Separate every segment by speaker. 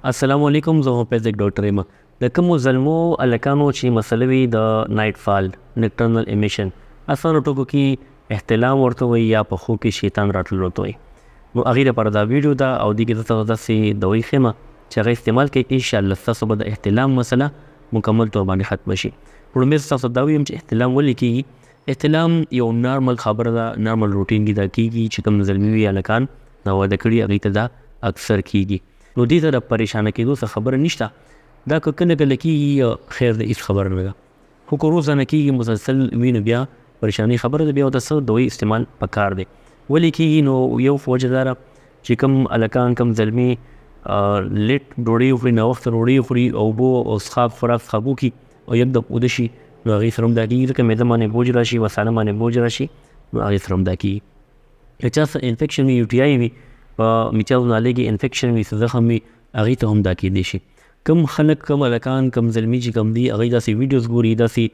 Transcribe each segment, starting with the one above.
Speaker 1: السلام علیکم، زه هوپیزک ډاکټر یم. د کومو زلمو هلکانو چې مسله وي د نایټ فال نکټرنل امیشن، اسانو ټکو کې احتلام ورته وایي یا په خوب کې شیطان راتلل ورته وایي. نو هغې لپاره دا ویډیو ده او دې کې زه تاسو داسې دوايي ښیم چې هغه استعمال کړئ، انشاءالله ستاسو به د احتلام مسله مکمل طور باندې ختمه شي. لومړی زه تاسو دا وایم چې احتلام ولې کېږي. احتلام یو نارمل خبره ده، نارمل روټین کې دا کېږي چې کوم زلمي وي هلکان واده کړي هغوی ته دا اکثر کېږي. نو دې ته د پریشانه کېدو څه خبره نشته. دا که کله کله کېږي خیر د هېڅ خبره نه ده، خو که روزانه کېږي مسلسل وي نو بیا پریشانۍ خبره ده، بیا ورته څه دوايي استعمال پکار دی. ولې کېږي؟ نو یو وجه دا ده چې کوم هلکان کوم زلمي لیټ ډوډۍ وخوري، ناوخته ډوډۍ وخوري، اوبو او څښاک خوراک څښاک وکړي او یکدم اوده شي، نو هغې سره هم دا کېږي ځکه معده باندې بوج راشي، مثانه باندې بوج راشي، نو هغې سره هم دا کېږي. که چا څه انفیکشن وي، یو ټي آی وي، په میچاو نالۍ کې انفیکشن وي، څه زخم وي، هغې ته هم دا کېدی شي. کوم خلک کوم هلکان کوم زلمي چې کوم دي هغوی داسې ویډیوز ګوري، داسې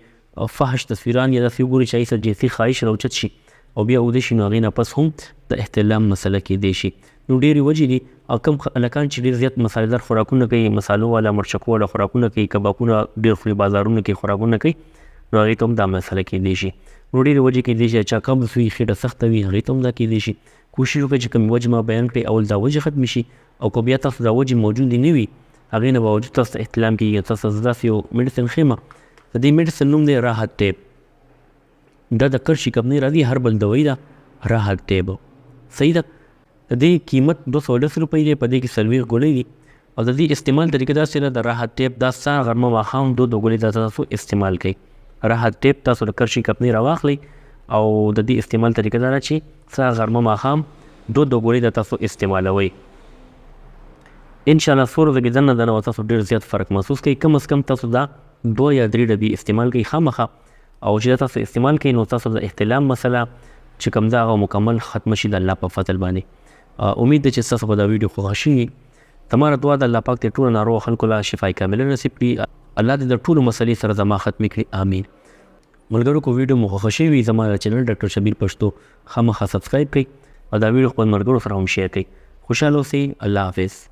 Speaker 1: فحش تصویران یا داسې وګوري چې هغې سره جنسي خواهش راوچت شي او بیا اوده شي، نو هغې نه پس هم د احتلام مسله کېدی شي. نو ډېرې وجې دي. او کوم هلکان چې ډېر زیات مسالهدار خوراکونه کوي، مسالو والا مرچکو والا خوراکونه کوي، کبابونه ډېر خوري، بازارونو کې خوراکونه کوي، نو هغې ته هم دا مسله کېدی شي. نو ډېرې وجې کېدی شي، چا قبض وي، خېټه سخته وي، هغې ته هم دا کېدی شي. کوشش وکړئ چې کوم وجې ما بیان کړئ اول دا وجې ختمې شي، او که بیا تاسو دا وجې موجودې نه وي هغې نه باوجود تاسو ته احتلام کېږي، تاسو زه داسې یو میډیسن ښیم. د دې میډیسن نوم دی راحت ټیب. دا د کرشي کمپنۍ راځي، هربل دوايي ده، راحت ټیب. صحیح ده. د دې قیمت 210 روپۍ دی، په دې کې 40 ګولۍ دي او د دې استعمال طریقه داسې ده، د راحت ټیب دا سهار غرمه ماښام دو ګولۍ دا تاسو استعمال کوئ. راحت ټیب تاسو د کرشي کمپنۍ راواخلئ او د دې استعمال طریقه دا ده چې سهار غرمه ماښام دو ګولۍ د تاسو استعمالوئ. انشاءالله څو ورځې کې دننه دننه تاسو ډېر زیات فرق محسوس کوئ. کم از کم تاسو دا 2 یا 3 ډبې استعمال کوئ خامخا، او چې دا تاسو استعمال کوئ نو تاسو د احتلام مسله چې کوم ده هغه مکمل ختمه شي د الله په فضل باندې. امید ده چې ستاسو به دا ویډیو خوښه شي. تماره دعا ده الله پاک دې ټولو ناروغو خلکو له شفای کامله نصیب کړي. الله دې د ټولو مسلې سره زما ختمې کړي، آمین. ملګرو که ویډیو مو خوښه شوي وي زما د چینل ډاکټر شبیر پښتو خامخا سبسکرایب کړئ او دا ویډیو خپل ملګرو سره هم شیر کړئ. خوشحاله اوسئ. الله حافظ.